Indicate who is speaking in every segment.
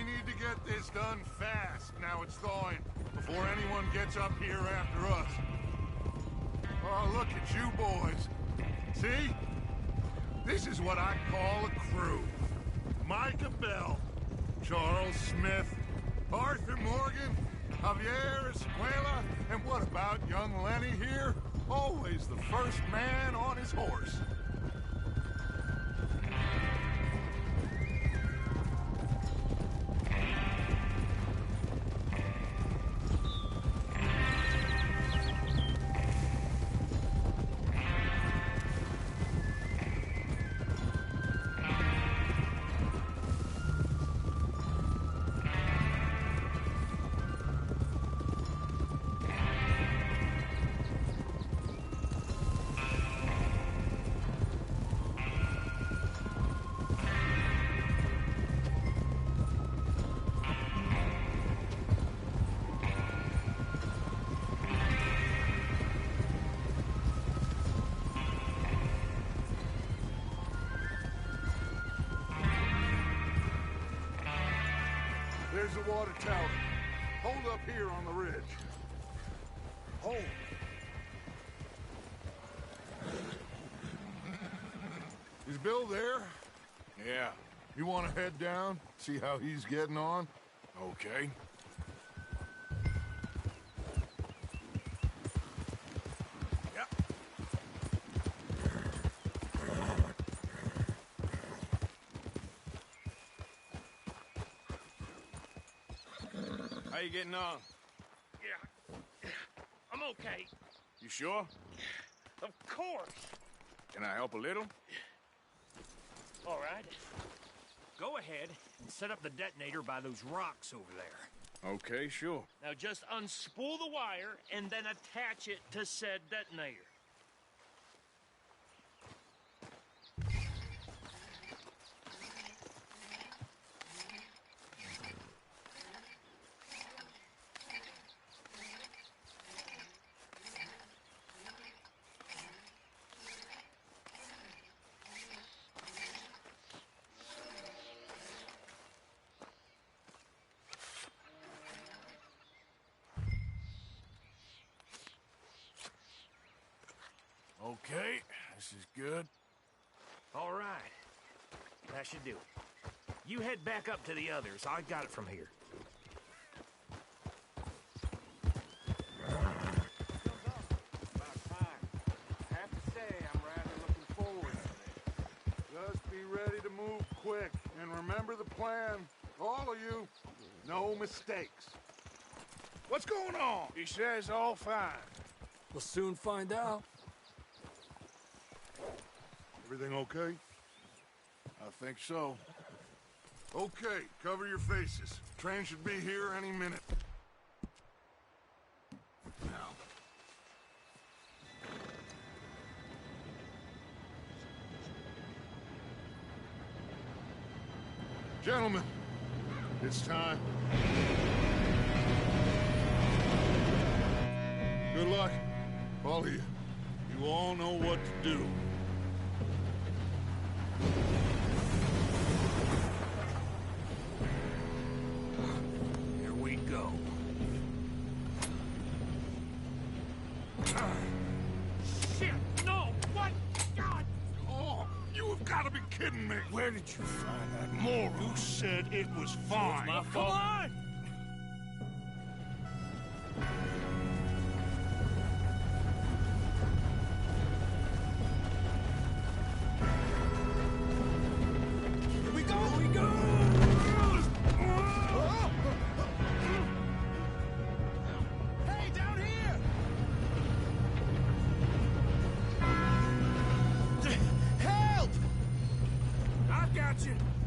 Speaker 1: need to get this done fast. Now it's thawing, before anyone gets up here after us. Oh, look at you boys. See? This is what I call a crew. Micah Bell, Charles Smith, Arthur Morgan, Javier Escuela, and what about young Lenny here? Always the first man on his horse. There's the water tower. Hold up here on the ridge. Hold. Is Bill there?
Speaker 2: Yeah.
Speaker 1: You want to head down, see how he's getting on?
Speaker 2: Okay. How you getting on?
Speaker 3: Yeah, I'm okay.
Speaker 2: You sure?
Speaker 3: Of course.
Speaker 2: Can I help a little?
Speaker 3: All right. Go ahead and set up the detonator by those rocks over there.
Speaker 2: Okay, sure.
Speaker 3: Now just unspool the wire and then attach it to said detonator.
Speaker 2: Okay, this is good.
Speaker 3: All right. That should do it. You head back up to the others. I got it from here.
Speaker 1: Just be ready to move quick, and remember the plan. All of you, no mistakes.
Speaker 2: What's going on? He says all fine.
Speaker 4: We'll soon find out.
Speaker 1: Everything okay?
Speaker 2: I think so.
Speaker 1: Okay, cover your faces. Train should be here any minute. Now. Gentlemen, it's time. Good luck, all of you. You all know what to do.
Speaker 3: Here we go. Shit! No! What? God!
Speaker 1: Oh, you have got to be kidding me.
Speaker 2: Where did you find that
Speaker 1: Moral, who said it was fine?
Speaker 2: my
Speaker 3: Come
Speaker 2: fault?
Speaker 3: on!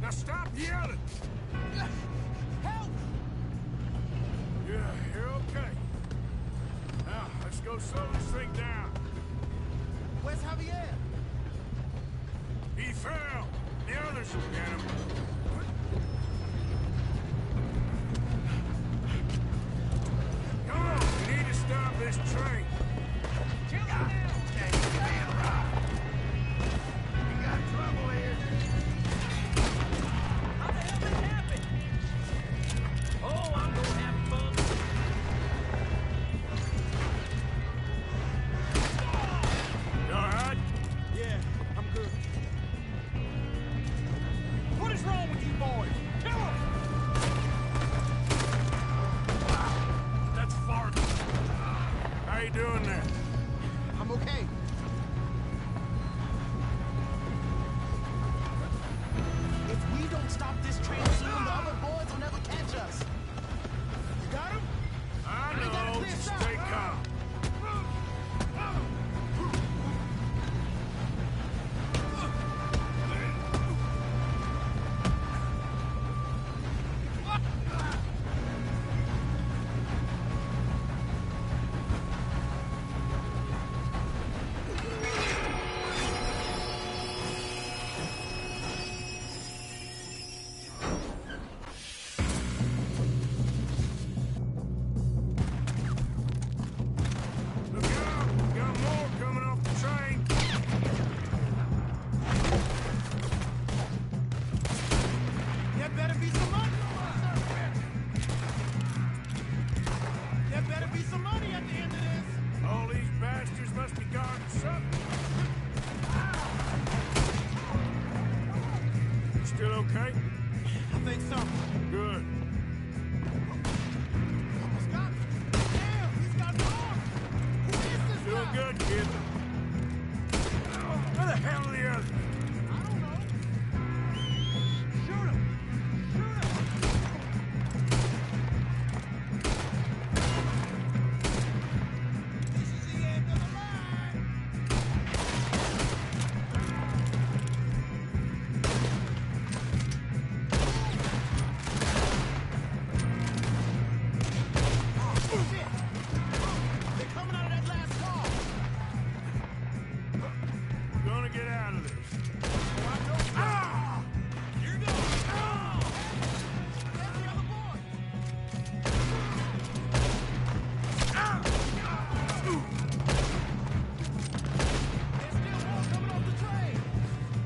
Speaker 2: Now stop yelling!
Speaker 5: Help!
Speaker 2: Yeah, you're okay. Now, let's go slow this thing down.
Speaker 5: Where's Javier?
Speaker 2: He fell. The others will get him. Come on, we need to stop this train.
Speaker 5: Chill out! Okay, stand right. We got trouble here. How the hell did it happen?
Speaker 2: doing there?
Speaker 6: I'm okay. If we don't stop this train soon, the other boys will never catch us. You got him?
Speaker 2: I
Speaker 6: ain't got a
Speaker 2: know.
Speaker 6: clear
Speaker 2: Just
Speaker 6: shot.
Speaker 2: stay calm. Look out! Got more coming off the train.
Speaker 6: There better be some money. There better be some money at the end of this.
Speaker 2: All these bastards must be guarding something. You still okay?
Speaker 6: I think so.
Speaker 2: Good.
Speaker 6: Almost got me. Damn, he's got an arm. Who is this
Speaker 2: Doing
Speaker 6: guy?
Speaker 2: good, kid. Where the hell are the others?
Speaker 6: I don't know. Shoot him. Shoot him. This is the end of the line. Oh, shit. They're coming out of that last wall.
Speaker 2: Gonna get out of this.
Speaker 6: Ah! You're going. Oh! That's the other boy. There's still more coming off the train.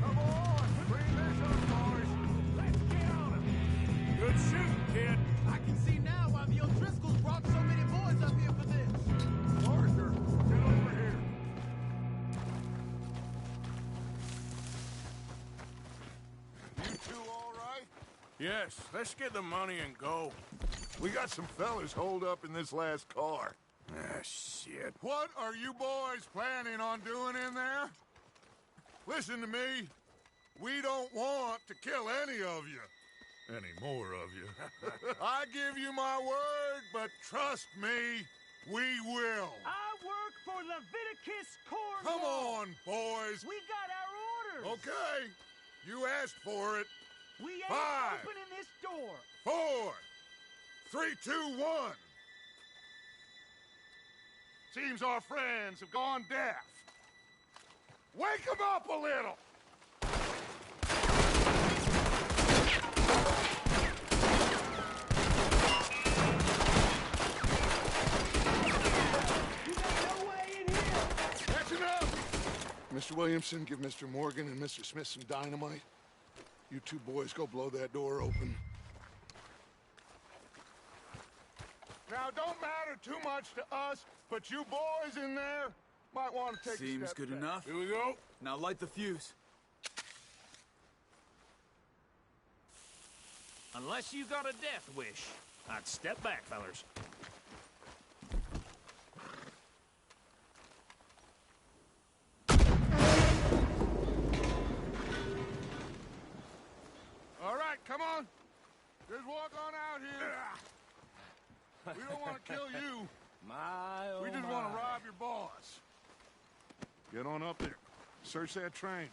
Speaker 6: Come on, bring this up, boys. Let's get on him.
Speaker 2: Good shooting, kid.
Speaker 6: I can see now why the O'Driscolls brought so many boys up here for this.
Speaker 1: Arthur, get over here. You two all right?
Speaker 2: Yes, let's get the money and go.
Speaker 1: We got some fellas holed up in this last car.
Speaker 2: Ah, shit.
Speaker 1: What are you boys planning on doing in there? Listen to me. We don't want to kill any of you. Any more of you. I give you my word, but trust me, we will.
Speaker 3: I work for Leviticus Corps.
Speaker 1: Come on, boys.
Speaker 3: We got our orders.
Speaker 1: Okay. You asked for it.
Speaker 3: We ain't
Speaker 1: 5,
Speaker 3: opening this door.
Speaker 1: 4, 3, 2, 1. Seems our friends have gone deaf. Wake them up a little.
Speaker 3: You got no way in here.
Speaker 1: That's enough! Mr. Williamson, give Mr. Morgan and Mr. Smith some dynamite. You two boys go blow that door open. Now, don't matter too much to us, but you boys in there might want to take a
Speaker 7: Seems
Speaker 1: step
Speaker 7: good
Speaker 1: back.
Speaker 7: enough.
Speaker 2: Here we go.
Speaker 7: Now light the fuse.
Speaker 3: Unless you got a death wish, I'd step back, fellers.
Speaker 1: All right, come on. Just walk on out here. We don't want to kill you. We just want to rob your boss. Get on up there. Search that train.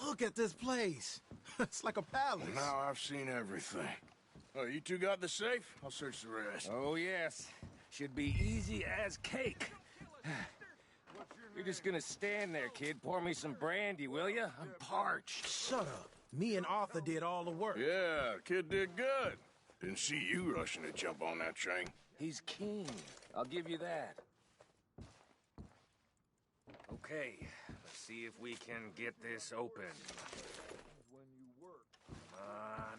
Speaker 6: Look at this place. It's like a palace.
Speaker 2: Now I've seen everything. Oh, you two got the safe? I'll search the rest.
Speaker 8: Oh, yes. Should be easy as cake. You're just gonna stand there, kid. Pour me some brandy, will you? I'm parched.
Speaker 6: Shut up. Me and Arthur did all the work.
Speaker 2: Yeah, kid did good. Didn't see you rushing to jump on that train.
Speaker 8: He's keen. I'll give you that. Okay, let's see if we can get this open. Come on.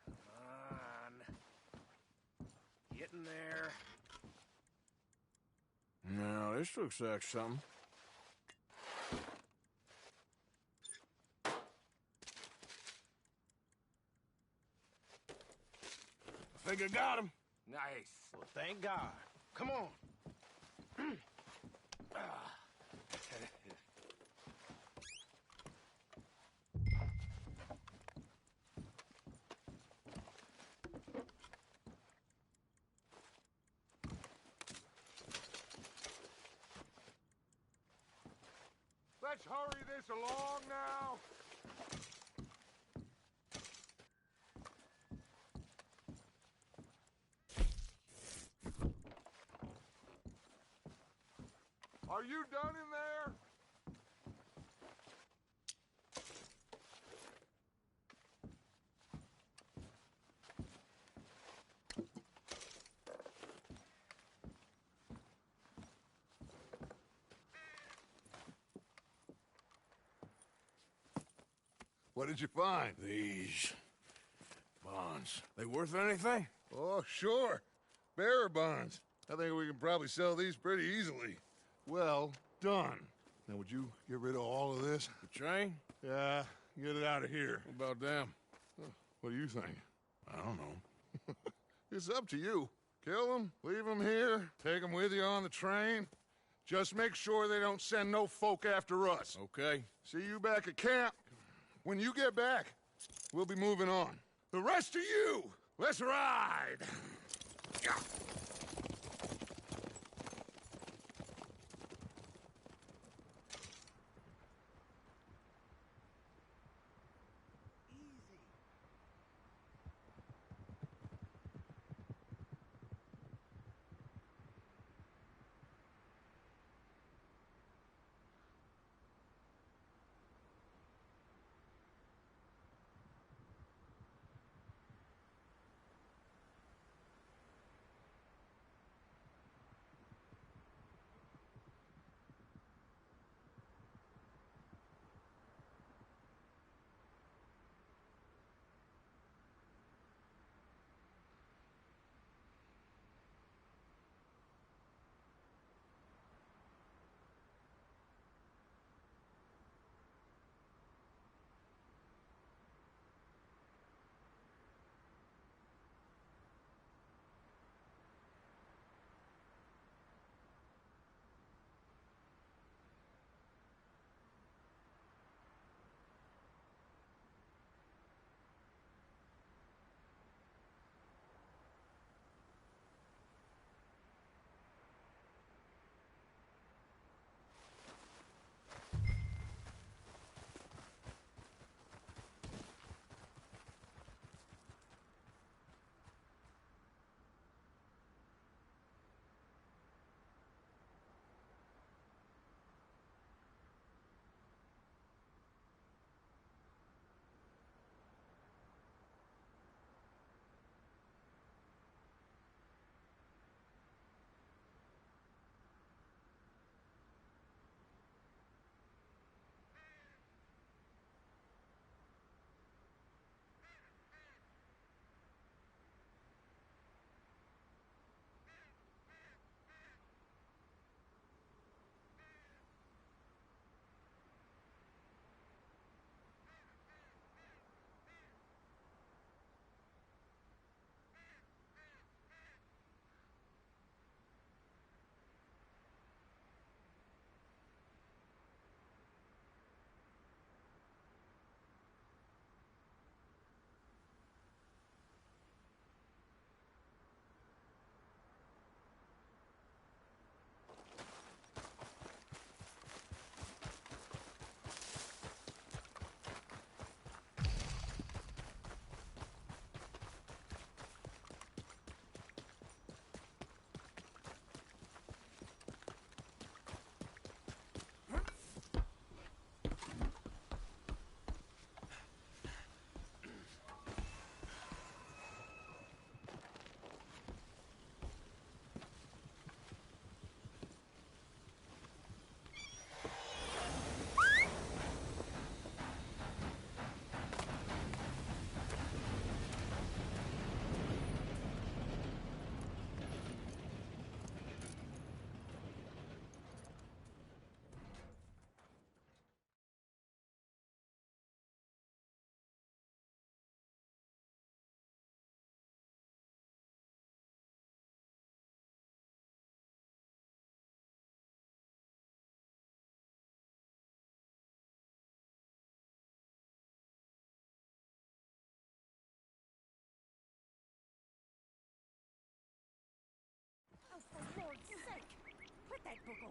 Speaker 8: Come on. Get in there.
Speaker 2: No, this looks like something. Think I got him?
Speaker 8: Nice.
Speaker 2: Well, thank God. Come on.
Speaker 1: Let's hurry this along now. Are you done in there? What did you find?
Speaker 2: These bonds, they worth anything?
Speaker 1: Oh, sure. Bearer bonds. I think we can probably sell these pretty easily. Well done. Now, would you get rid of all of this?
Speaker 2: The train?
Speaker 1: Yeah, get it out of here.
Speaker 2: What about them?
Speaker 1: What do you think?
Speaker 2: I don't know.
Speaker 1: It's up to you. Kill them, leave them here, take them with you on the train. Just make sure they don't send no folk after us.
Speaker 2: Okay.
Speaker 1: See you back at camp. When you get back, we'll be moving on. The rest of you, let's ride! Yeah.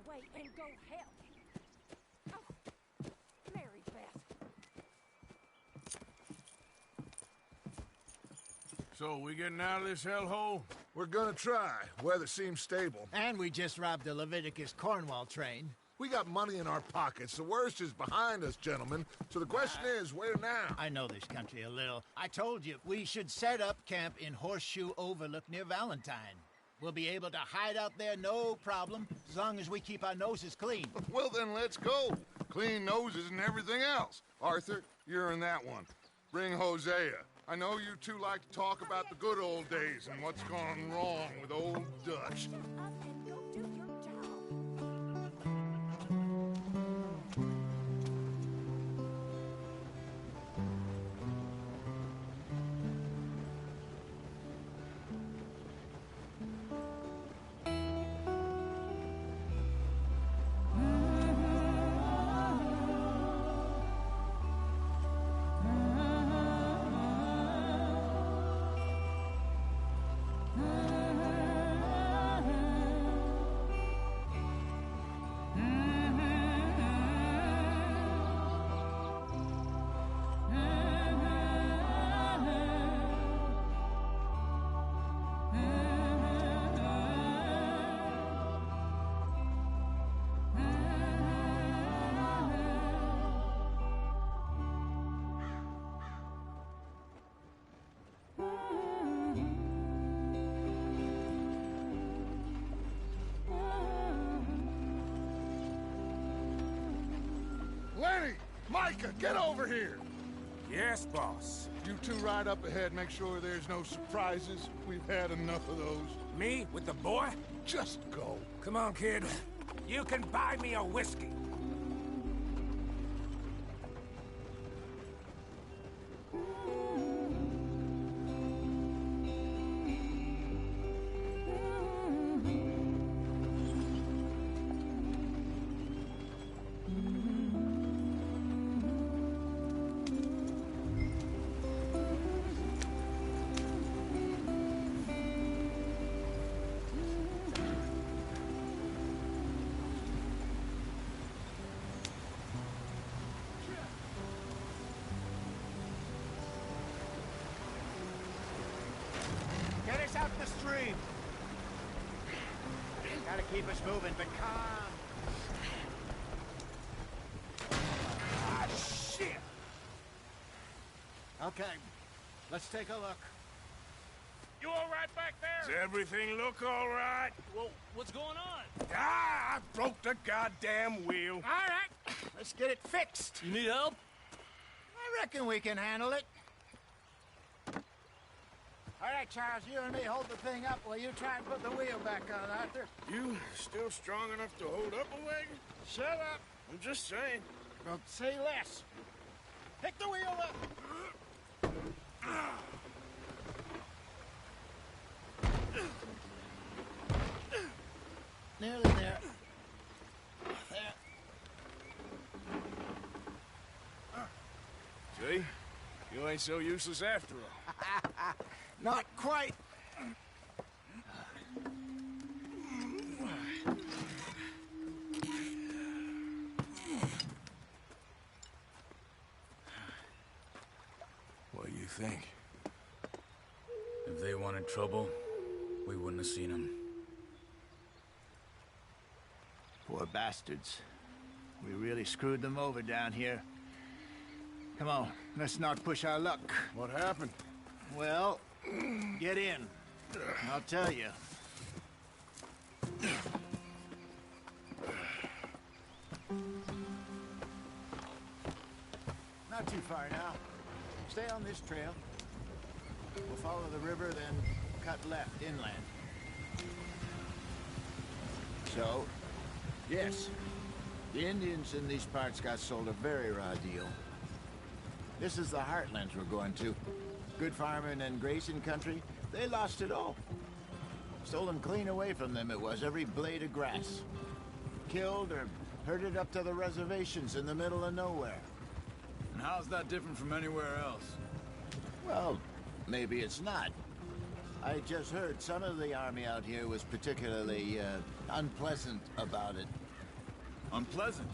Speaker 7: away and go help. Oh, Mary Beth.
Speaker 2: So, we getting out of this hellhole?
Speaker 1: We're gonna try. Weather seems stable.
Speaker 9: And we just robbed the Leviticus Cornwall train.
Speaker 1: We got money in our pockets. The worst is behind us, gentlemen. So the question is, where now?
Speaker 9: I know this country a little. I told you, we should set up camp in Horseshoe Overlook near Valentine. We'll be able to hide out there, no problem, as long as we keep our noses clean.
Speaker 1: Well, then let's go. Clean noses and everything else. Arthur, you're in that one. Bring Hosea. I know you two like to talk about the good old days and what's gone wrong with old Dutch.
Speaker 7: Shut up and go do your job.
Speaker 1: Lenny! Micah, get over here!
Speaker 2: Yes, boss.
Speaker 1: You two ride up ahead, make sure there's no surprises. We've had enough of those.
Speaker 2: Me with the boy?
Speaker 1: Just go.
Speaker 2: Come on, kid. You can buy me a whiskey.
Speaker 9: Get us out the stream. Gotta keep us moving, but calm.
Speaker 2: Ah, shit!
Speaker 9: Okay, let's take a look.
Speaker 3: You all right back
Speaker 2: Does
Speaker 3: there?
Speaker 2: everything look all right?
Speaker 3: Well, what's going on?
Speaker 2: Ah, I broke the goddamn wheel.
Speaker 9: All right, let's get it fixed.
Speaker 3: You need help?
Speaker 9: I reckon we can handle it. All right, Charles, you and me hold the thing up while you try and put the wheel back on, Arthur.
Speaker 2: You still strong enough to hold up a wagon?
Speaker 9: Shut up.
Speaker 2: I'm just saying.
Speaker 9: Well, say less. Pick the wheel up. Nearly there. There.
Speaker 2: See? You ain't so useless after all.
Speaker 9: Not quite.
Speaker 2: What do you think?
Speaker 10: If they wanted trouble, we wouldn't have seen them.
Speaker 9: Poor bastards. We really screwed them over down here. Come on, let's not push our luck.
Speaker 2: What happened?
Speaker 9: Well, get in. I'll tell you. Not too far now. Stay on this trail. We'll follow the river, then cut left inland. So, yes, the Indians in these parts got sold a very raw deal. This is the heartlands we're going to. Good farming and grazing country, they lost it all. Stolen clean away from them it was, every blade of grass. Killed or herded up to the reservations in the middle of nowhere.
Speaker 10: And how's that different from anywhere else?
Speaker 9: Well, maybe it's not. I just heard some of the army out here was particularly, unpleasant about it.
Speaker 10: Unpleasant?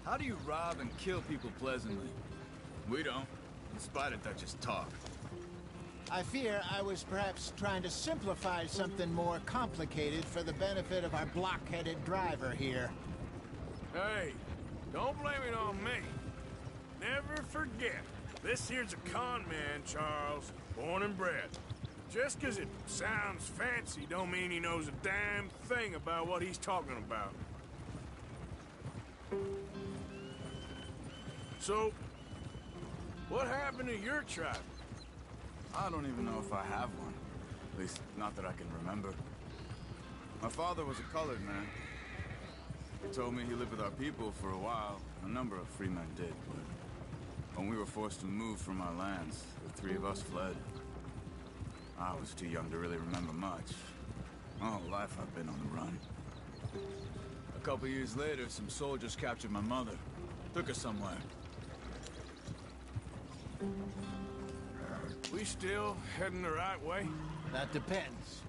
Speaker 10: How do you rob and kill people pleasantly? We don't, in spite of Dutch's talk.
Speaker 9: I fear I was perhaps trying to simplify something more complicated for the benefit of our block-headed driver here.
Speaker 2: Hey, don't blame it on me. Never forget, this here's a con man, Charles, born and bred. Just 'cause it sounds fancy don't mean he knows a damn thing about what he's talking about. So, what happened to your tribe?
Speaker 10: I don't even know if I have one. At least, not that I can remember. My father was a colored man. He told me he lived with our people for a while. A number of free men did, but when we were forced to move from our lands, the three of us fled. I was too young to really remember much. My whole life I've been on the run. A couple years later, some soldiers captured my mother. Took her somewhere.
Speaker 2: We still heading the right way?
Speaker 9: That depends.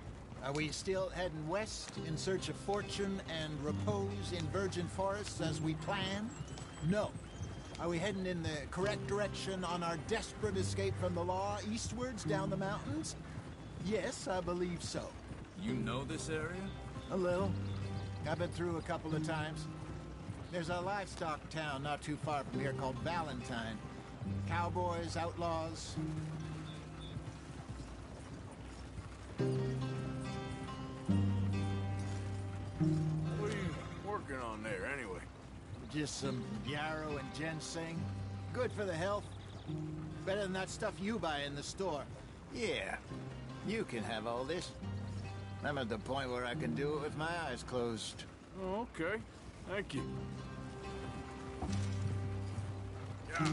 Speaker 9: Are we still heading west in search of fortune and repose in virgin forests as we planned? No. Are we heading in the correct direction on our desperate escape from the law eastwards down the mountains? Yes, I believe so.
Speaker 10: You know this area?
Speaker 9: A little. I've been through a couple of times. There's a livestock town not too far from here called Valentine. Cowboys, outlaws.
Speaker 2: What are you working on there, anyway?
Speaker 9: Just some yarrow and ginseng. Good for the health. Better than that stuff you buy in the store. Yeah, you can have all this. I'm at the point where I can do it with my eyes closed.
Speaker 2: Oh, okay. Thank you. Yeah.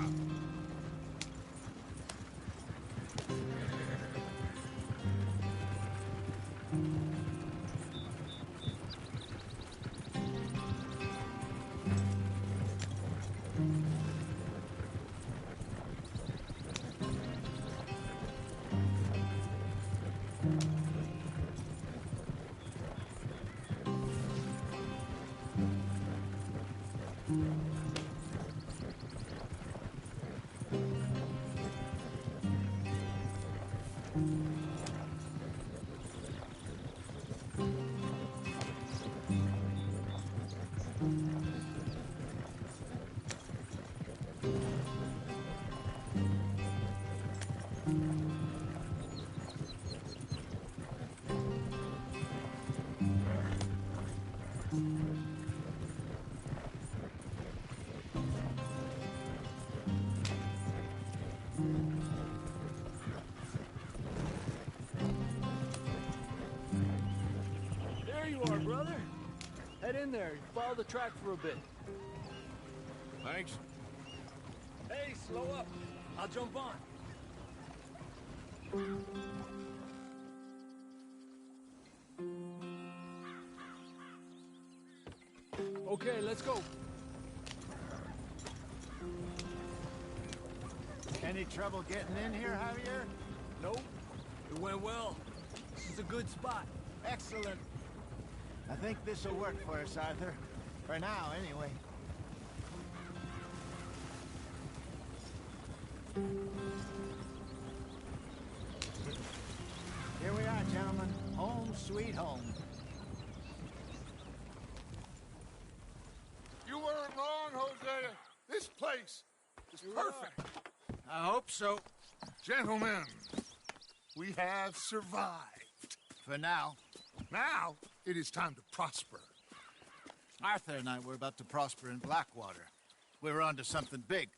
Speaker 4: There you are, brother. Head in there and follow the track for a bit.
Speaker 2: Thanks.
Speaker 4: Hey, slow up. I'll jump on. Okay, let's go.
Speaker 9: Any trouble getting in here, Javier?
Speaker 4: Nope. It went well. This is a good spot.
Speaker 9: Excellent. I think this will work for us, Arthur. For now, anyway. Here we are, gentlemen. Home sweet home.
Speaker 1: You weren't wrong, Hosea. This place is perfect.
Speaker 9: I hope so.
Speaker 1: Gentlemen, we have survived.
Speaker 9: For now.
Speaker 1: Now, it is time to prosper.
Speaker 9: Arthur and I were about to prosper in Blackwater. We were onto something big.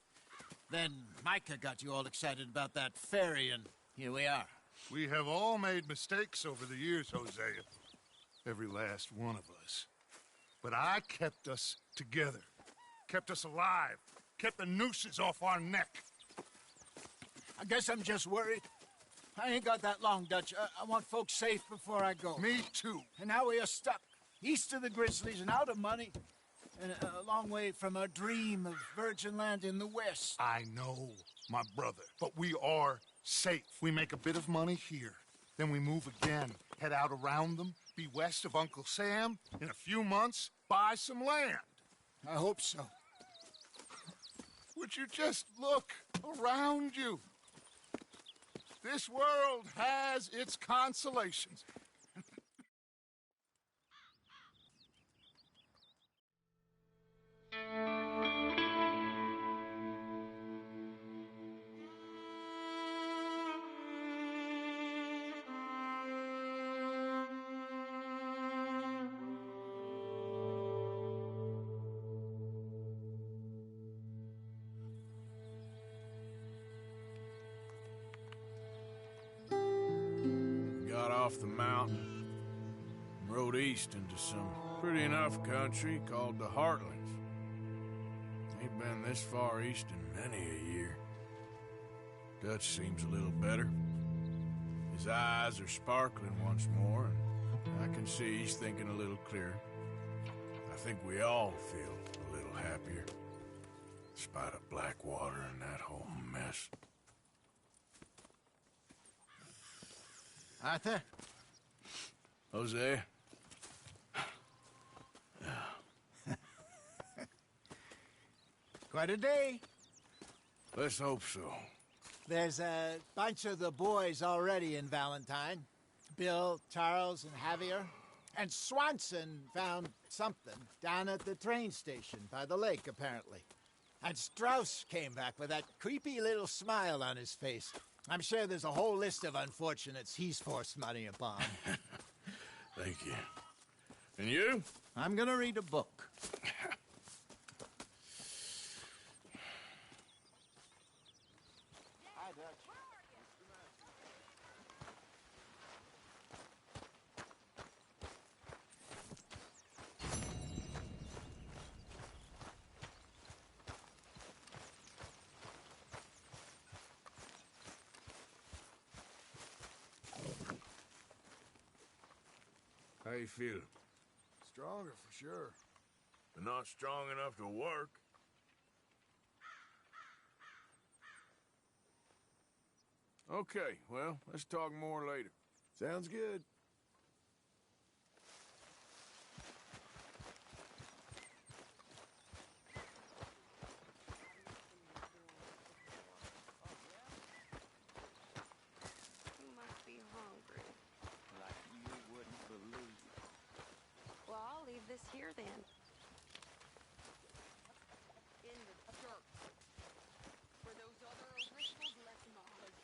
Speaker 9: Then Micah got you all excited about that ferry, and here we are.
Speaker 1: We have all made mistakes over the years, Hosea. Every last one of us. But I kept us together. Kept us alive. Kept the nooses off our neck.
Speaker 9: I guess I'm just worried. I ain't got that long, Dutch. I want folks safe before I go.
Speaker 1: Me too.
Speaker 9: And now we are stuck east of the Grizzlies and out of money. And a long way from our dream of virgin land in the west.
Speaker 1: I know, my brother. But we are safe. We make a bit of money here. Then we move again. Head out around them. Be west of Uncle Sam. In a few months, buy some land. I hope so. Would you just look around you? This world has its consolations.
Speaker 2: Got off the mountain, rode east into some pretty enough country called the Heartlands. Ain't been this far east in many a year. Dutch seems a little better. His eyes are sparkling once more, and I can see he's thinking a little clearer. I think we all feel a little happier, despite of Blackwater and that whole mess.
Speaker 9: Arthur?
Speaker 2: Jose?
Speaker 9: Quite a day.
Speaker 2: Let's hope so.
Speaker 9: There's a bunch of the boys already in Valentine. Bill, Charles, and Javier. And Swanson found something down at the train station by the lake, apparently. And Strauss came back with that creepy little smile on his face. I'm sure there's a whole list of unfortunates he's forced money upon.
Speaker 2: Thank you. And you?
Speaker 9: I'm gonna read a book. Hi, Dutch.
Speaker 2: How you feel?
Speaker 1: Stronger for sure.
Speaker 2: But not strong enough to work. Okay, well, let's talk more later.
Speaker 1: Sounds good.
Speaker 7: You must be hungry.
Speaker 5: Like you wouldn't believe.
Speaker 7: Well, I'll leave this here then. In the dirt. For those other originals left my husband.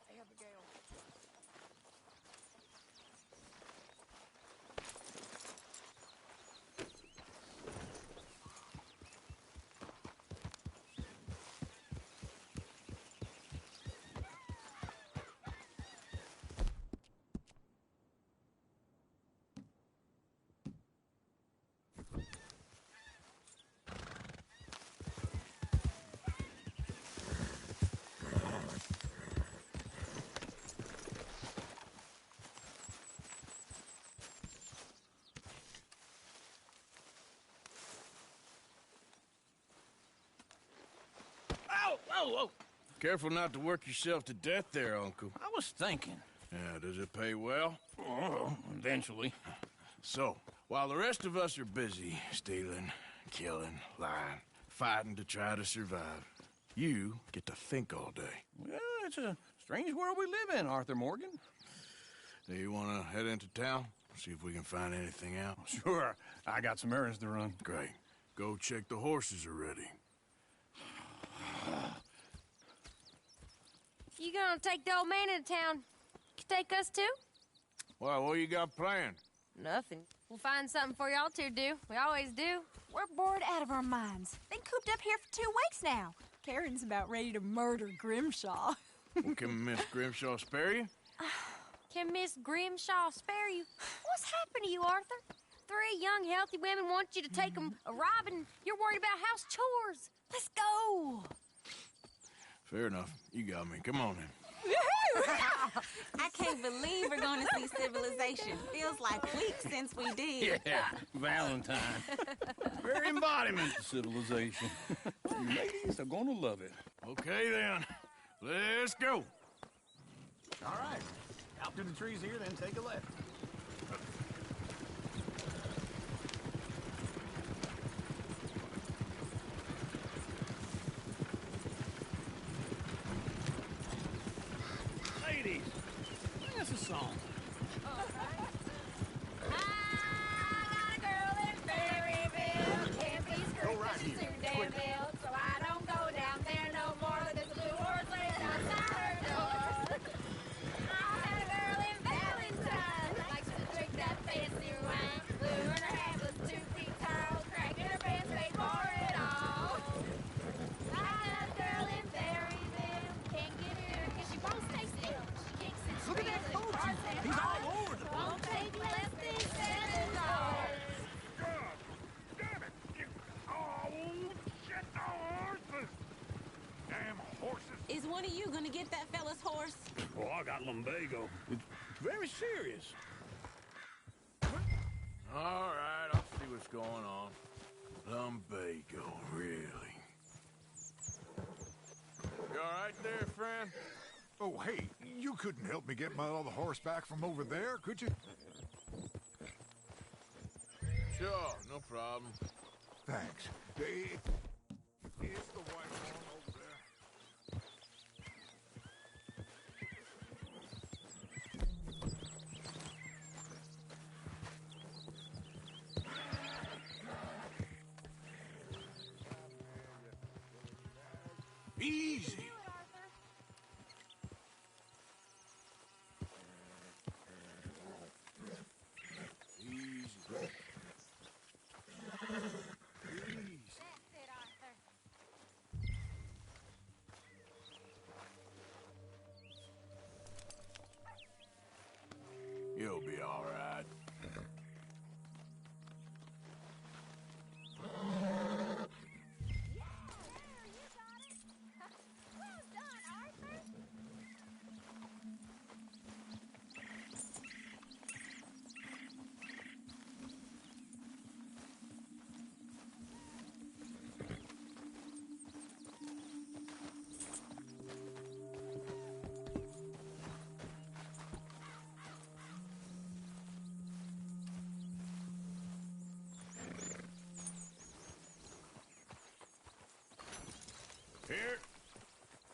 Speaker 7: Hey, Abigail.
Speaker 3: Whoa!
Speaker 2: Careful not to work yourself to death there, Uncle.
Speaker 3: I was thinking.
Speaker 2: Yeah, does it pay well?
Speaker 3: Oh, eventually.
Speaker 2: So, while the rest of us are busy stealing, killing, lying, fighting to try to survive, you get to think all day.
Speaker 3: Well, it's a strange world we live in, Arthur Morgan.
Speaker 2: Do you want to head into town? See if we can find anything out?
Speaker 3: Sure. I got some errands to run.
Speaker 2: Great. Go check the horses are ready.
Speaker 7: You gonna take the old man into town? You take us too?
Speaker 2: Well, what you got planned?
Speaker 7: Nothing. We'll find something for y'all to do. We always do.
Speaker 11: We're bored out of our minds. Been cooped up here for 2 weeks now. Karen's about ready to murder Grimshaw.
Speaker 2: Well, can Miss Grimshaw spare you?
Speaker 7: Can Miss Grimshaw spare you? What's happened to you, Arthur? 3 young, healthy women want you to take them a robbing. You're worried about house chores.
Speaker 11: Let's go.
Speaker 2: Fair enough. You got me. Come on then.
Speaker 12: I can't believe we're going to see civilization. Feels like weeks since we did.
Speaker 3: Yeah, Valentine. Very embodiment of civilization. You ladies are gonna love it.
Speaker 2: Okay then. Let's go.
Speaker 6: All right. Out through the trees here, then take a left. Ladies, sing us a song. Go right here. Quick.
Speaker 7: So I don't go down there no more. There's a blue horse laying outside her door. I had a girl in Valentine. Likes to drink that fancy wine. Blue in her hair was 2 feet tall. Cracking her pants paid for it all. I had a girl in Berryville. Can't get her 'cause she won't stay still. She kicks and
Speaker 6: Look at that
Speaker 7: screams and
Speaker 6: photo.
Speaker 7: barks and
Speaker 6: He's all
Speaker 7: barks.
Speaker 6: over the place.
Speaker 7: Won't take less than $7.
Speaker 1: God damn it! Oh, shit! Oh, horses! Damn horses!
Speaker 12: Is one of you gonna get that fella's horse?
Speaker 6: Oh, I got lumbago. It's very serious.
Speaker 2: All right, I'll see what's going on. Lumbago, really? You all right there, friend?
Speaker 1: Oh, hey, you couldn't help me get my other horse back from over there, could you?
Speaker 2: Sure, no problem.
Speaker 1: Thanks. It's the white one over there.
Speaker 2: Easy. You'll be all right.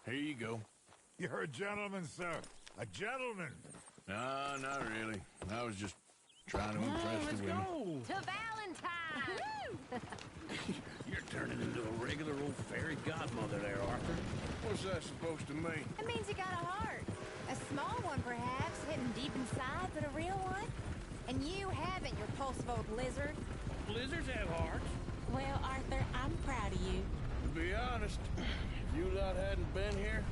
Speaker 2: Here you go.
Speaker 1: You're a gentleman, sir. A gentleman.
Speaker 2: No, not really. I was just trying to impress the women.
Speaker 7: To Valentine!
Speaker 6: You're turning into a regular old fairy godmother there, Arthur.
Speaker 2: What's that supposed to mean?
Speaker 11: It means you got a heart. A small one, perhaps, hidden deep inside, but a real one. And you haven't, you repulsive old lizard.
Speaker 6: Lizards have hearts.
Speaker 12: Well, Arthur, I'm proud of you.
Speaker 2: To be honest, if you lot hadn't been here,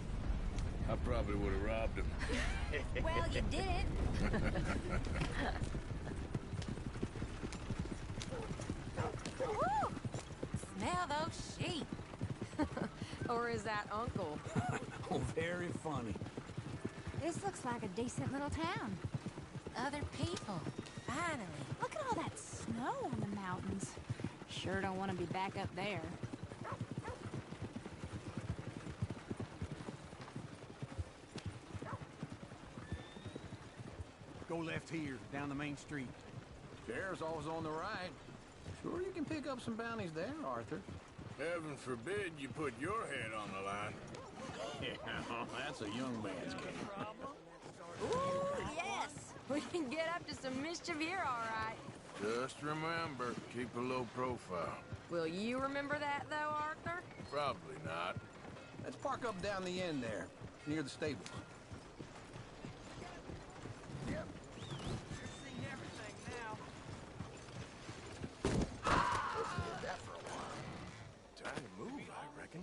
Speaker 2: I probably would have robbed him.
Speaker 11: Well, you didn't.
Speaker 7: Woo! Smell those sheep. Or is that Uncle?
Speaker 6: Oh, very funny.
Speaker 11: This looks like a decent little town.
Speaker 7: Other people. Finally.
Speaker 11: Look at all that snow on the mountains. Sure don't want to be back up there.
Speaker 6: Go left here, down the main street. Sheriff's always on the right. Sure you can pick up some bounties there, Arthur.
Speaker 2: Heaven forbid you put your head on the line.
Speaker 6: Yeah, that's a young man's game.
Speaker 7: Ooh, yes! We can get up to some mischief here, all right.
Speaker 2: Just remember, keep a low profile.
Speaker 7: Will you remember that, though, Arthur?
Speaker 2: Probably not.
Speaker 6: Let's park up down the end there, near the stables.
Speaker 5: Yep. Just seen everything now.
Speaker 2: Did that for a while. Time to move, I reckon.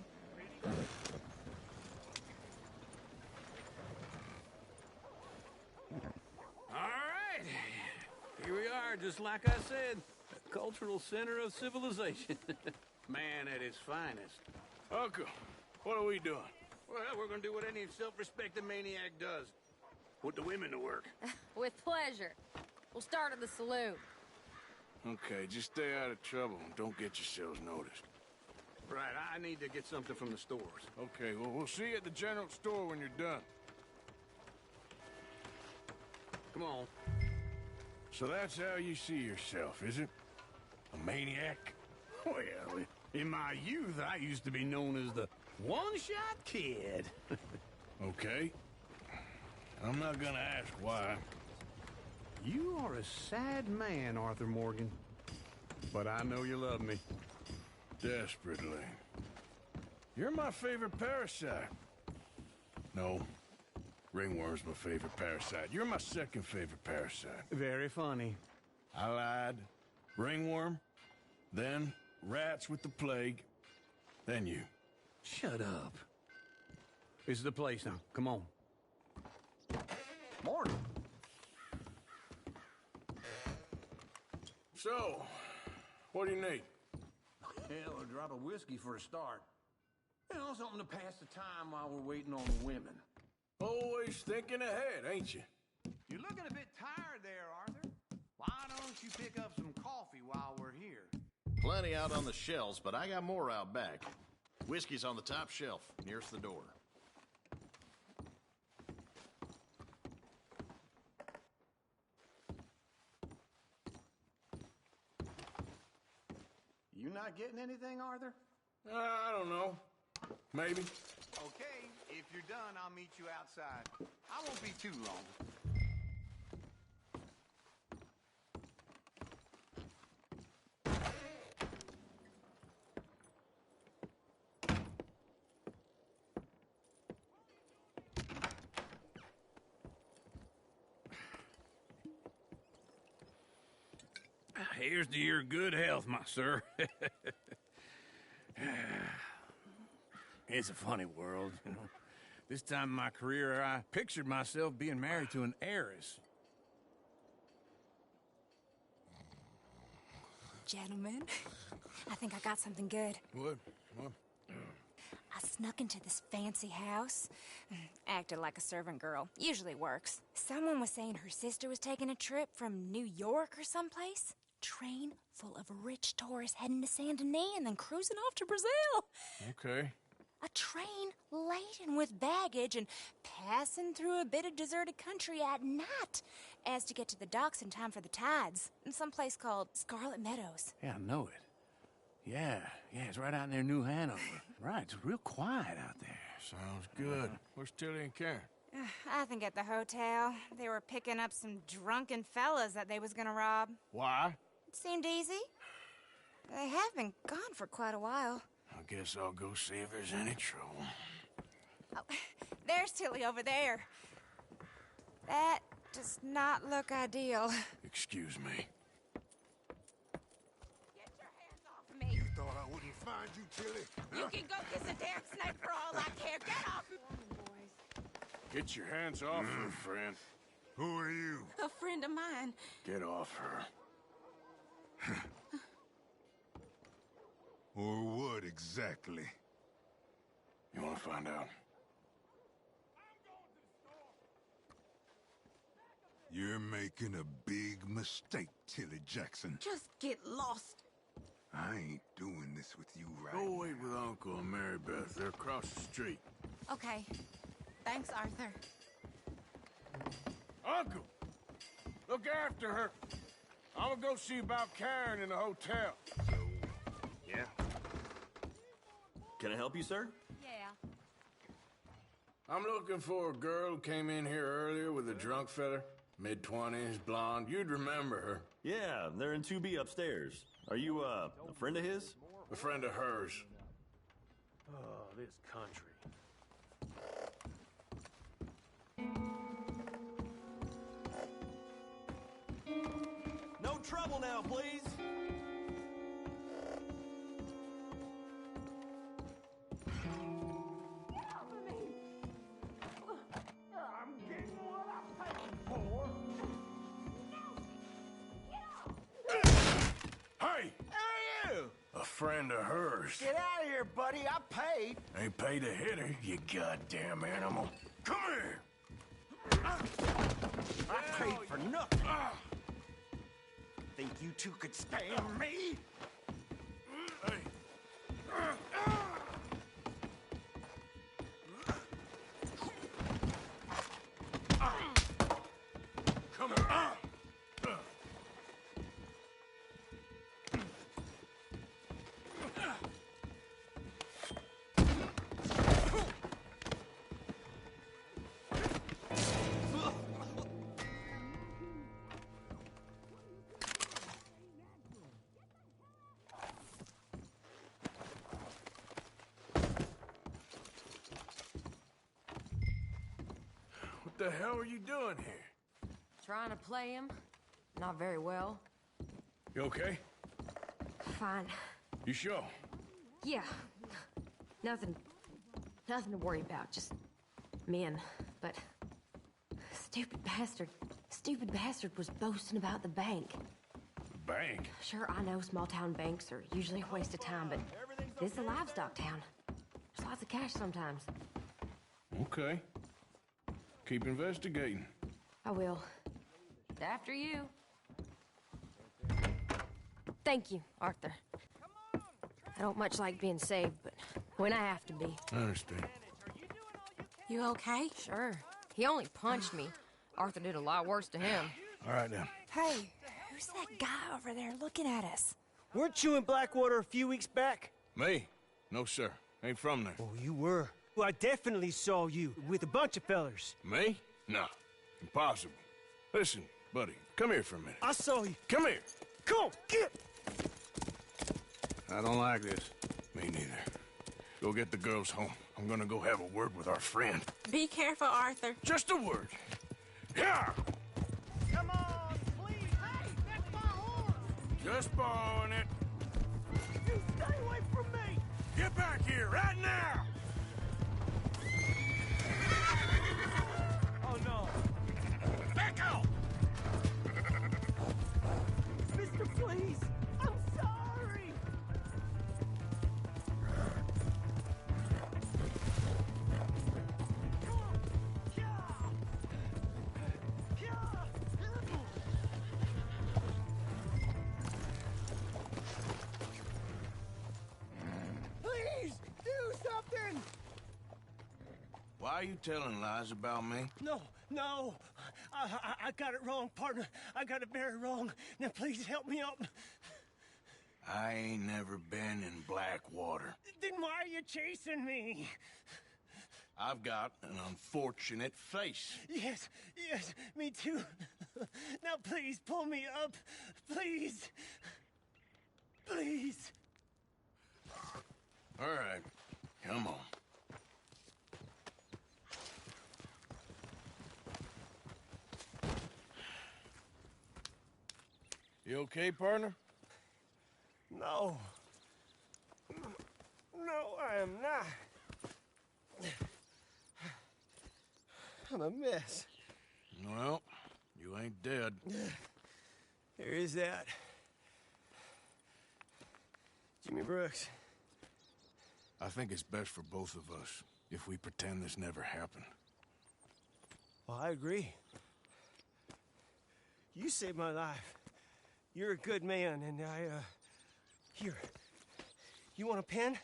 Speaker 6: All right. Here we are, just like I said. A cultural center of civilization. Man at his finest.
Speaker 2: Uncle, what are we doing?
Speaker 6: Well, we're gonna do what any self-respecting maniac does. Put the women to work.
Speaker 7: With pleasure. We'll start at the saloon.
Speaker 2: Okay, just stay out of trouble and don't get yourselves noticed.
Speaker 6: Right, I need to get something from the stores.
Speaker 2: Okay, well, we'll see you at the general store when you're done.
Speaker 6: Come on.
Speaker 2: So that's how you see yourself, is it? A maniac?
Speaker 6: Well, in my youth, I used to be known as the one-shot kid.
Speaker 2: Okay. I'm not gonna ask why.
Speaker 6: You are a sad man, Arthur Morgan. But I know you love me.
Speaker 2: Desperately. You're my favorite parasite. No. Ringworm's my favorite parasite. You're my second favorite parasite.
Speaker 6: Very funny.
Speaker 2: I lied. Ringworm. Then rats with the plague. Then you.
Speaker 6: Shut up. This is the place now. Come on. Morning.
Speaker 2: So, what do you need?
Speaker 6: Hell, a drop of whiskey for a start. You know, something to pass the time while we're waiting on the women.
Speaker 2: Always thinking ahead, ain't you?
Speaker 5: You're looking a bit tired there, Arthur. Why don't you pick up some coffee while we're here?
Speaker 13: Plenty out on the shelves, but I got more out back. Whiskey's on the top shelf, nearest the door.
Speaker 5: You not getting anything, Arthur?
Speaker 2: I don't know. Maybe.
Speaker 5: Okay, if you're done, I'll meet you outside. I won't be too long.
Speaker 6: Here's to your good health, my sir. It's a funny world, you know. This time in my career, I pictured myself being married to an heiress.
Speaker 11: Gentlemen, I think I got something good.
Speaker 2: What?
Speaker 11: I snuck into this fancy house. Acted like a servant girl. Usually works. Someone was saying her sister was taking a trip from New York or someplace. Train full of rich tourists heading to Saint Denis and then cruising off to Brazil.
Speaker 2: Okay.
Speaker 11: A train laden with baggage and passing through a bit of deserted country at night as to get to the docks in time for the tides in some place called Scarlet Meadows.
Speaker 6: Yeah, I know it. Yeah, it's right out near New Hanover. Right, it's real quiet out there.
Speaker 2: Sounds good. Where's Tilly and Karen?
Speaker 11: I think at the hotel. They were picking up some drunken fellas that they was gonna rob.
Speaker 2: Why?
Speaker 11: It seemed easy. They have been gone for quite a while.
Speaker 2: I guess I'll go see if there's any trouble.
Speaker 11: Oh, there's Tilly over there. That does not look ideal.
Speaker 2: Excuse me.
Speaker 11: Get your hands off me.
Speaker 1: You thought I wouldn't find you, Tilly?
Speaker 11: You can go kiss a damn snake for all I care. Get off me.
Speaker 2: Get your hands off her, friend.
Speaker 1: Who are you?
Speaker 12: A friend of mine.
Speaker 2: Get off her.
Speaker 1: Or what exactly?
Speaker 2: You want to find out?
Speaker 1: You're making a big mistake, Tilly Jackson.
Speaker 12: Just get lost.
Speaker 1: I ain't doing this with you right
Speaker 2: Go
Speaker 1: now.
Speaker 2: wait with Uncle and Mary Beth. They're across the street.
Speaker 12: Okay. Thanks, Arthur.
Speaker 2: Uncle! Look after her. I'm gonna go see about Karen in the hotel.
Speaker 14: Yeah? Can I help you, sir?
Speaker 11: Yeah.
Speaker 2: I'm looking for a girl who came in here earlier with a drunk fella. Mid-20s, blonde. You'd remember her.
Speaker 14: Yeah, they're in 2B upstairs. Are you, a friend of his?
Speaker 2: A friend of hers.
Speaker 3: Oh, this country.
Speaker 14: No trouble now, please!
Speaker 2: Hey!
Speaker 5: Who are you?
Speaker 2: A friend of hers.
Speaker 5: Get out of here, buddy. I paid.
Speaker 2: Ain't paid to hit her, you goddamn animal. Come here!
Speaker 5: I paid for nothing. Think you two could stand me?
Speaker 2: Hey! the hell are you doing here?
Speaker 15: Trying to play him. Not very well.
Speaker 2: You okay?
Speaker 15: Fine.
Speaker 2: You sure?
Speaker 15: Yeah. Nothing to worry about. Just men. But stupid bastard was boasting about the bank.
Speaker 2: Bank?
Speaker 15: Sure, I know small town banks are usually a waste of time, but this is a livestock town. There's lots of cash sometimes.
Speaker 2: Okay. Keep investigating.
Speaker 15: I will. After you. Thank you, Arthur. I don't much like being saved, but when I have to be.
Speaker 2: I understand.
Speaker 15: You okay? Sure. He only punched me. Arthur did a lot worse to him.
Speaker 2: All right, then.
Speaker 11: Hey, who's that guy over there looking at us?
Speaker 16: Weren't you in Blackwater a few weeks back?
Speaker 2: Me? No, sir. Ain't from there.
Speaker 16: Oh, you were. Well, I definitely saw you with a bunch of fellers.
Speaker 2: Me? No. Impossible. Listen, buddy, come here for a minute.
Speaker 16: I saw you.
Speaker 2: Come here.
Speaker 16: Come on, get!
Speaker 2: I don't like this. Me neither. Go get the girls home. I'm gonna go have a word with our friend.
Speaker 12: Be careful, Arthur.
Speaker 2: Just a word. Yeah!
Speaker 16: Come on, please! Hey, that's my horse!
Speaker 2: Just borrowing it.
Speaker 16: You stay away from me!
Speaker 2: Get back here, right now!
Speaker 16: Oh, no.
Speaker 2: Echo!
Speaker 16: Mister, please! I'm sorry! Please, do something!
Speaker 2: Why are you telling lies about me?
Speaker 16: No. I got it wrong, partner. I got it very wrong. Now, please help me up.
Speaker 2: I ain't never been in Blackwater.
Speaker 16: Then why are you chasing me?
Speaker 2: I've got an unfortunate face.
Speaker 16: Yes, me too. Now, please, pull me up. Please. Please.
Speaker 2: All right, come on. You okay, partner?
Speaker 16: No. No, I am not. I'm a mess.
Speaker 2: Well, you ain't dead.
Speaker 16: There is that. Jimmy Brooks.
Speaker 2: I think it's best for both of us if we pretend this never happened.
Speaker 16: Well, I agree. You saved my life. You're a good man, and here. You want a pen?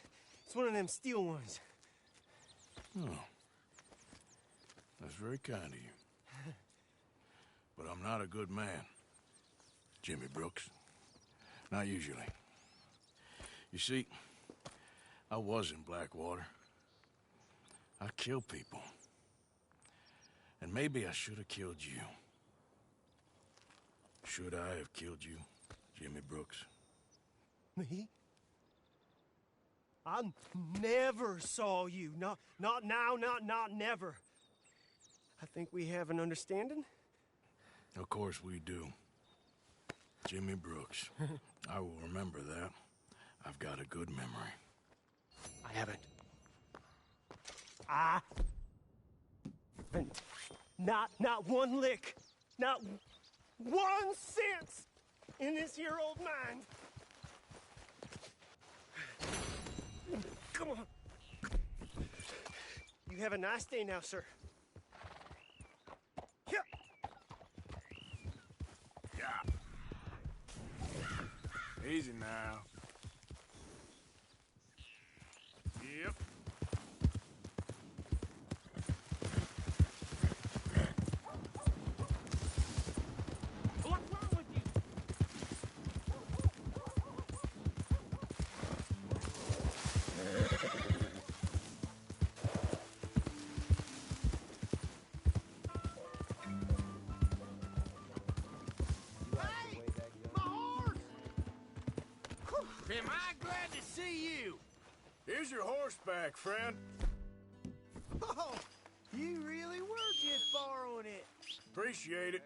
Speaker 16: It's one of them steel ones.
Speaker 2: Oh. That's very kind of you. But I'm not a good man, Jimmy Brooks. Not usually. You see, I was in Blackwater. I killed people. And maybe I should have killed you. Should I have killed you, Jimmy Brooks?
Speaker 16: Me? I never saw you. Not now, not never. I think we have an understanding.
Speaker 2: Of course we do. Jimmy Brooks. I will remember that. I've got a good memory.
Speaker 16: I haven't. I haven't. Not one lick. Not 1 cent in this here old mind. Come on. You have a nice day now, sir. Here.
Speaker 2: Yeah. Easy now. Yep.
Speaker 16: What's wrong with you?
Speaker 5: Hey! My horse!
Speaker 2: Am I glad to see you? Here's your horseback, friend.
Speaker 16: Oh,
Speaker 17: You really were just borrowing it.
Speaker 2: Appreciate it.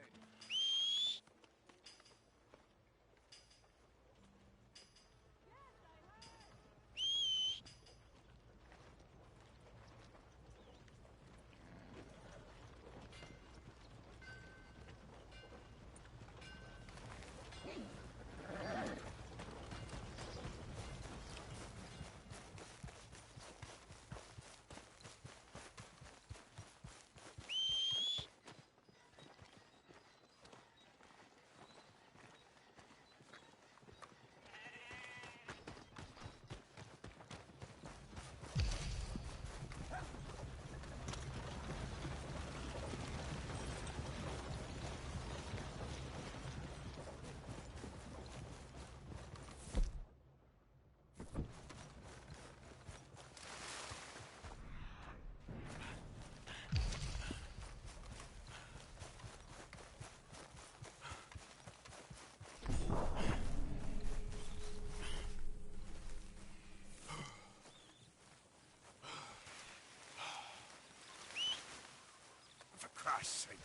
Speaker 2: For Christ's sake.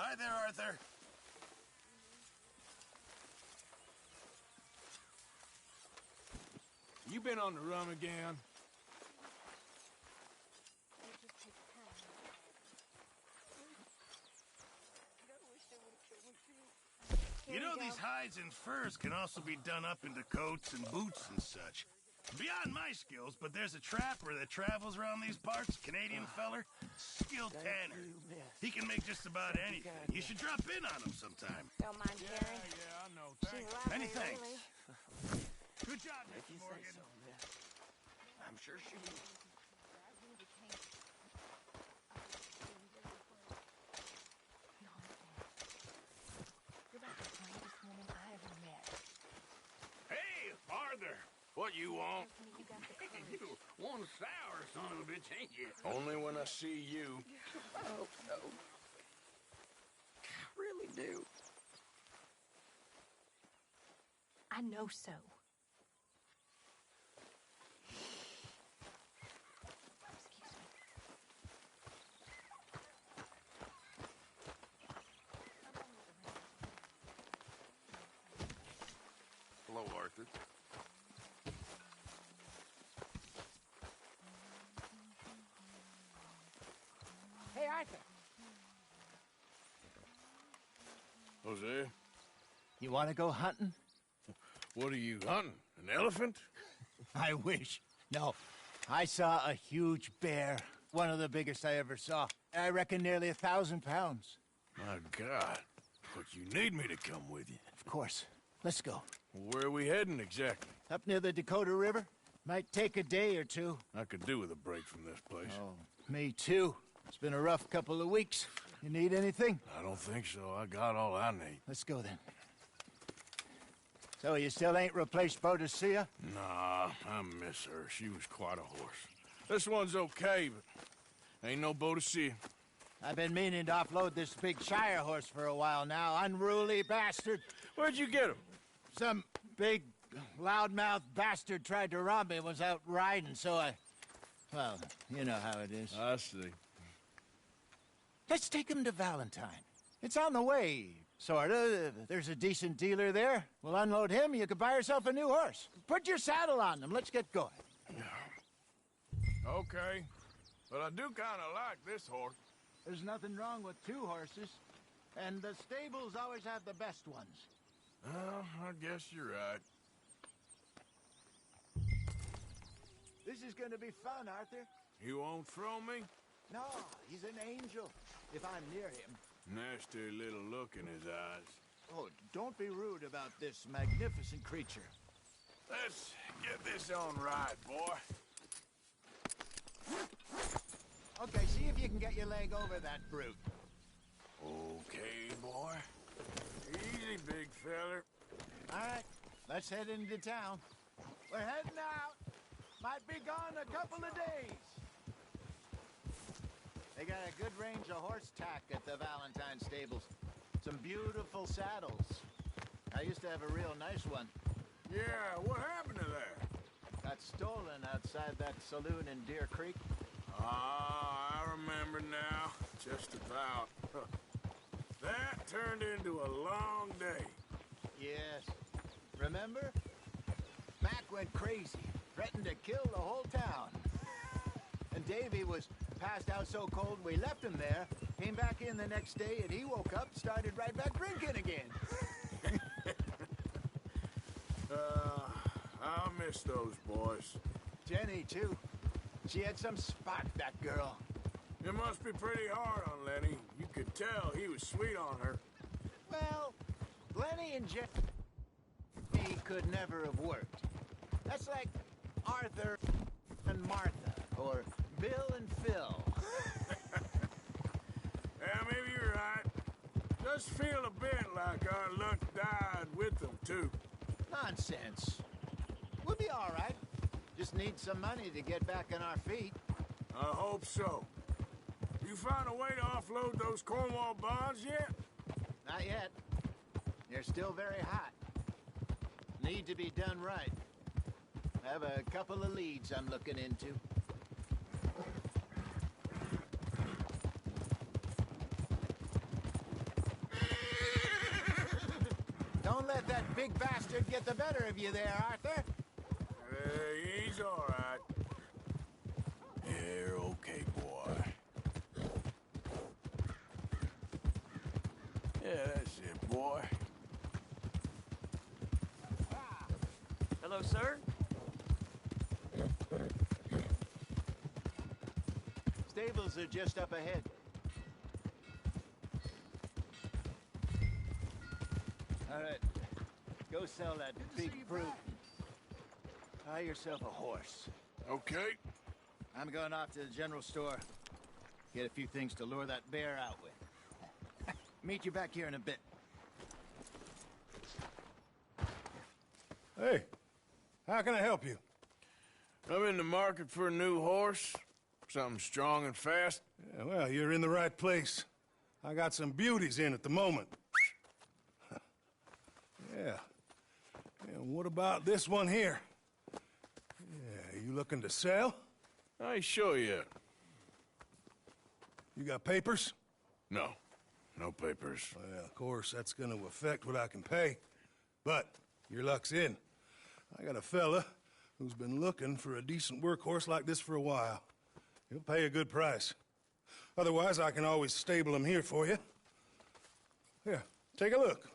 Speaker 2: Hi there, Arthur. You been on the run again?
Speaker 3: You know, these hides and furs can also be done up into coats and boots and such. Beyond my skills, but there's a trapper that travels around these parts, Canadian feller, skilled tanner. He can make just about anything. You should drop in on him sometime.
Speaker 11: Don't mind Karen.
Speaker 2: Yeah, I know.
Speaker 11: She's lovely,
Speaker 3: Many thanks.
Speaker 11: really.
Speaker 3: Good job, Mr. Morgan.
Speaker 8: I'm sure she will.
Speaker 15: You're like the bravest woman I ever met.
Speaker 6: Hey, Arthur, what you want?
Speaker 15: You got the courage.
Speaker 6: You one sour son of a bitch, ain't you?
Speaker 8: Only when I see you. I hope so. I really do.
Speaker 15: I know so.
Speaker 8: Hello, Arthur.
Speaker 16: Hey, Arthur.
Speaker 2: Jose,
Speaker 9: You want to go hunting?
Speaker 2: what are you hunting? An elephant?
Speaker 9: I wish. No. I saw a huge bear. One of the biggest I ever saw. I reckon nearly 1,000 pounds.
Speaker 2: My God. But you need me to come with you.
Speaker 9: Of course. Let's go.
Speaker 2: Where are we heading exactly?
Speaker 9: Up near the Dakota River. Might take a day or two.
Speaker 2: I could do with a break from this place.
Speaker 9: Oh, me too. It's been a rough couple of weeks. You need anything?
Speaker 2: I don't think so. I got all I need.
Speaker 9: Let's go then. So you still ain't replaced Boadicea?
Speaker 2: Nah, I miss her. She was quite a horse. This one's okay, but ain't no Boadicea.
Speaker 9: I've been meaning to offload this big Shire horse for a while now. Unruly bastard.
Speaker 2: Where'd you get him?
Speaker 9: Some big, loudmouth bastard tried to rob me, was out riding, so I... Well, you know how it is.
Speaker 2: I see.
Speaker 9: Let's take him to Valentine. It's on the way, sorta. There's a decent dealer there. We'll unload him, you can buy yourself a new horse. Put your saddle on him, let's get going.
Speaker 2: Okay. But I do kind of like this horse.
Speaker 9: There's nothing wrong with two horses, and the stables always have the best ones.
Speaker 2: Well, I guess you're right.
Speaker 9: This is gonna be fun, Arthur.
Speaker 2: You won't throw me?
Speaker 9: No, he's an angel, if I'm near him.
Speaker 2: Nasty little look in his eyes.
Speaker 9: Oh, don't be rude about this magnificent creature.
Speaker 2: Let's get this on right, boy.
Speaker 9: Okay, see if you can get your leg over that brute.
Speaker 2: Okay, boy. Easy, big feller.
Speaker 9: All right, let's head into town. We're heading out. Might be gone a couple of days. They got a good range of horse tack at the Valentine stables. Some beautiful saddles. I used to have a real nice one.
Speaker 2: Yeah, what happened to that?
Speaker 9: Got stolen outside that saloon in Deer Creek.
Speaker 2: Ah, I remember now. Just about. That turned into a long day.
Speaker 9: Yes. Remember? Mac went crazy. Threatened to kill the whole town. And Davy was passed out so cold we left him there. Came back in the next day and he woke up, started right back drinking again.
Speaker 2: I'll miss those boys.
Speaker 9: Jenny, too. She had some spark, that girl.
Speaker 2: It must be pretty hard on Lenny. You could tell he was sweet on her.
Speaker 9: Well, Lenny and Jenny could never have worked. That's like Arthur and Martha, or Bill and Phil.
Speaker 2: Yeah, maybe you're right. Does feel a bit like our luck died with them, too.
Speaker 9: Nonsense. We'll be all right. Just need some money to get back on our feet.
Speaker 2: I hope so. You found a way to offload those Cornwall bonds yet?
Speaker 9: Not yet. They're still very hot. Need to be done right. I have a couple of leads I'm looking into. big bastard get the better of you there, Arthur?
Speaker 2: He's all right. You're okay, boy. Yeah, that's it, boy.
Speaker 16: Hello, sir?
Speaker 9: Stables are just up ahead. All right, go sell that big brute. Buy yourself a horse.
Speaker 2: Okay.
Speaker 9: I'm going off to the general store. Get a few things to lure that bear out with. Meet you back here in a bit.
Speaker 1: Hey, how can I help you?
Speaker 2: I'm in the market for a new horse. Something strong and fast.
Speaker 1: Yeah, well, you're in the right place. I got some beauties in at the moment. Yeah. And what about this one here? Yeah, you looking to sell?
Speaker 2: I ain't sure yet.
Speaker 1: You got papers?
Speaker 2: No. No papers.
Speaker 1: Well, of course, that's gonna affect what I can pay. But your luck's in. I got a fella who's been looking for a decent workhorse like this for a while. He'll pay a good price. Otherwise, I can always stable him here for you. Here, take a look.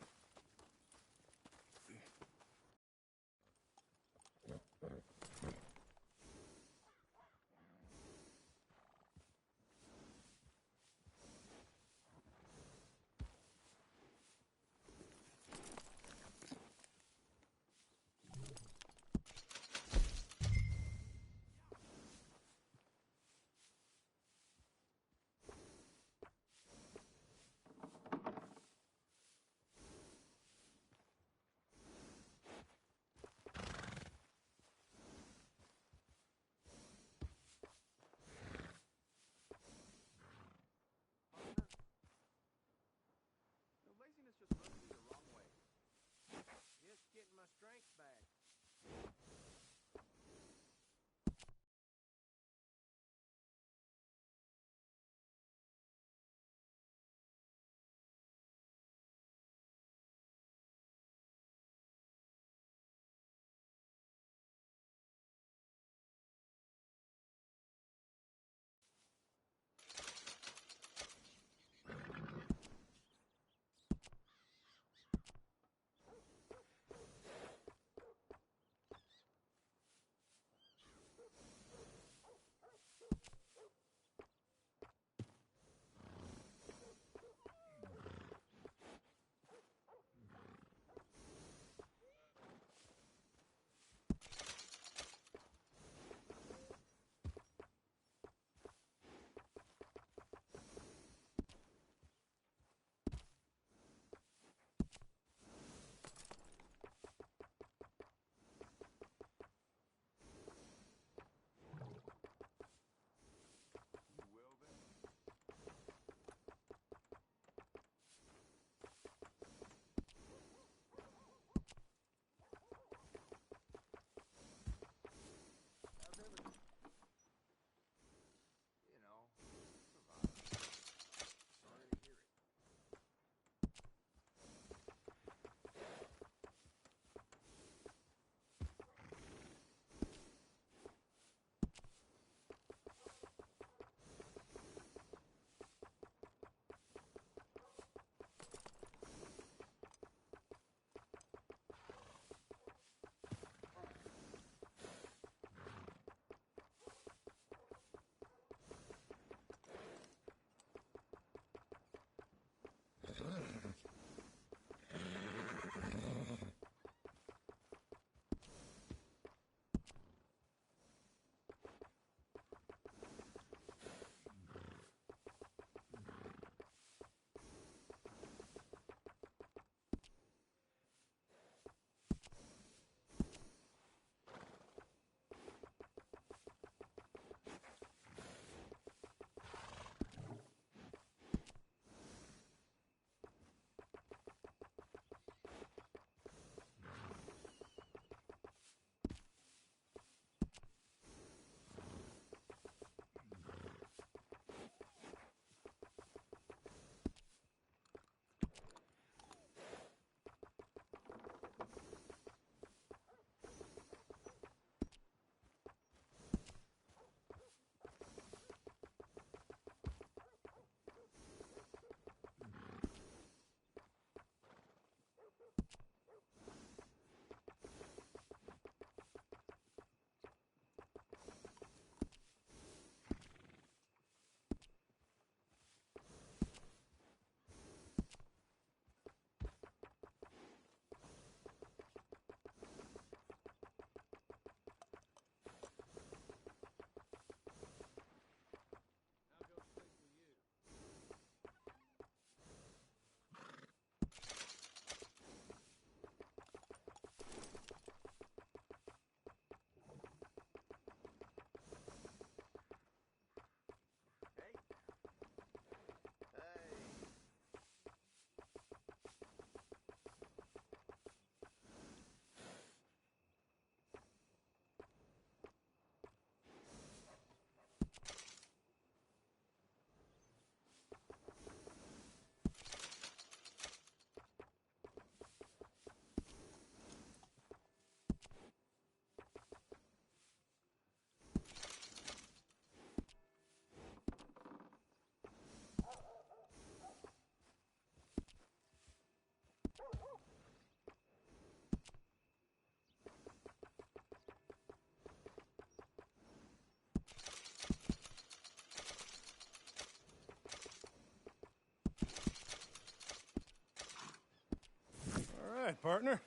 Speaker 2: partner.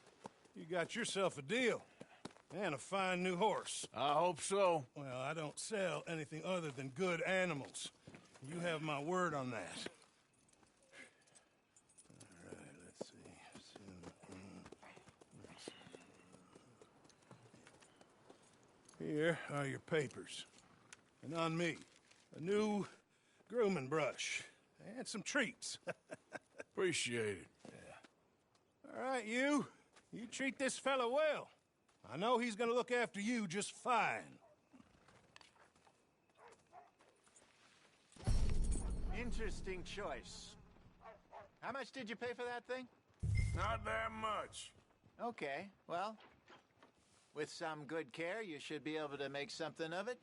Speaker 2: You got yourself a deal. And a fine new horse.
Speaker 3: I hope so.
Speaker 2: Well, I don't sell anything other than good animals. You have my word on that. All right, let's see. Here are your papers. And on me, a new grooming brush. And some treats.
Speaker 3: Appreciate it.
Speaker 2: Yeah. All right, you. You treat this fella well. I know he's gonna look after you just fine.
Speaker 9: Interesting choice. How much did you pay for that thing?
Speaker 2: Not that much.
Speaker 9: Okay, well, with some good care, you should be able to make something of it.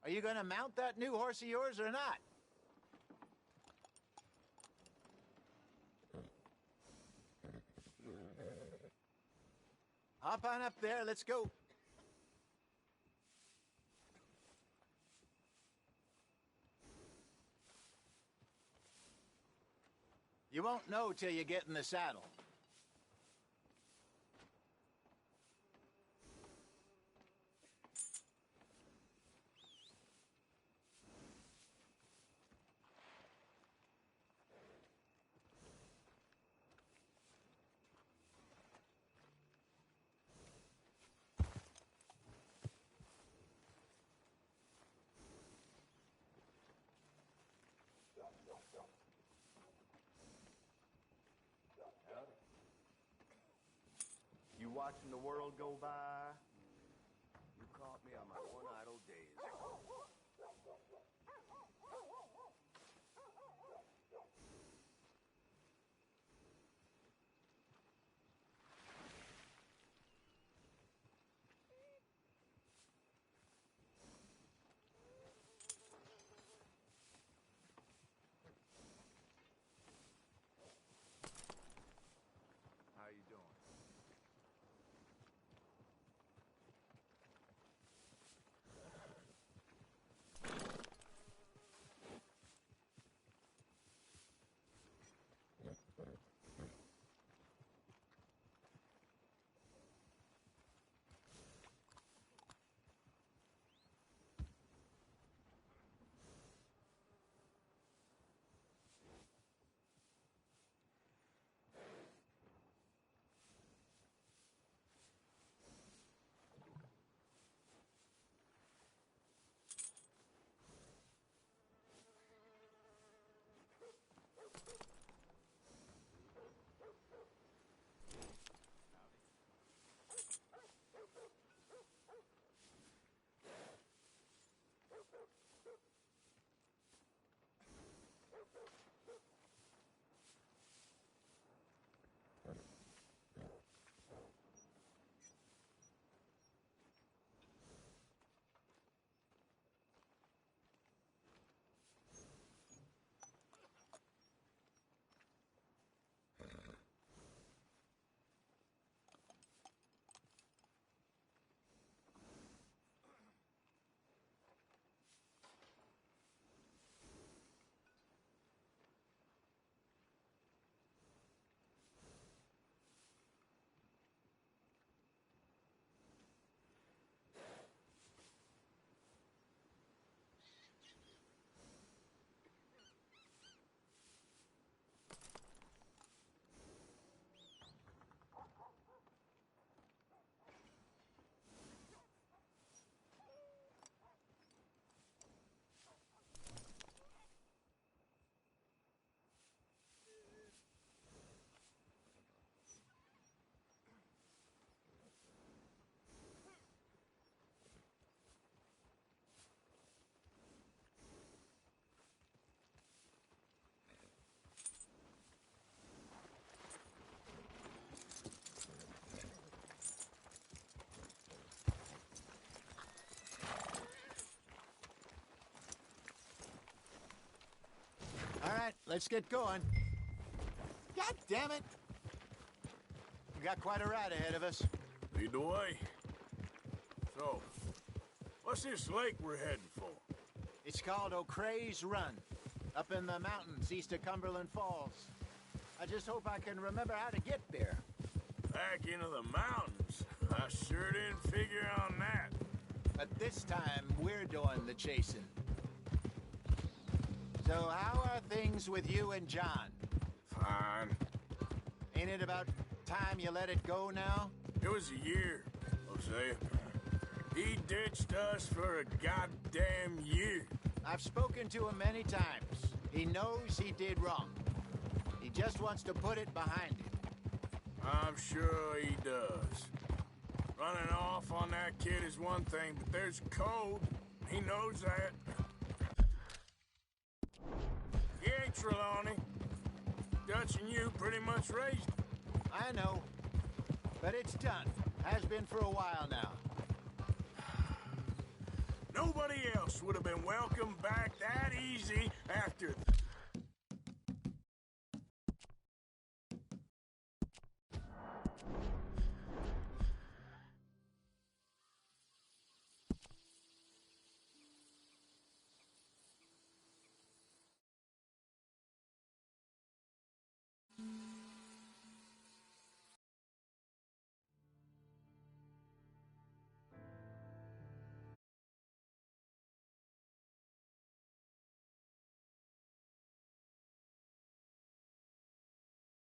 Speaker 9: Are you going to mount that new horse of yours or not? Hop on up there, let's go. You won't know till you get in the saddle.
Speaker 5: You watching the world go by? You caught me on my one idle days. How you doing?
Speaker 9: All right, let's get going. God damn it! We got quite a ride ahead of us.
Speaker 2: Lead the way. So, What's this lake we're heading for?
Speaker 9: It's called O'Creagh's Run, up in the mountains east of Cumberland Falls. I just hope I can remember how to get there.
Speaker 2: Back into the mountains? I sure didn't figure on that.
Speaker 9: But this time, we're doing the chasing. So how are things with you and John?
Speaker 2: Fine.
Speaker 9: Ain't it about time you let it go now?
Speaker 2: It was a year, Jose. He ditched us for a goddamn year.
Speaker 9: I've spoken to him many times. He knows he did wrong. He just wants to put it behind him.
Speaker 2: I'm sure he does. Running off on that kid is one thing, but there's code. He knows that. He ain't Trelawney. Dutch and you pretty much raised him.
Speaker 9: I know. But it's done. Has been for a while now.
Speaker 2: Nobody else would have been welcomed back that easy after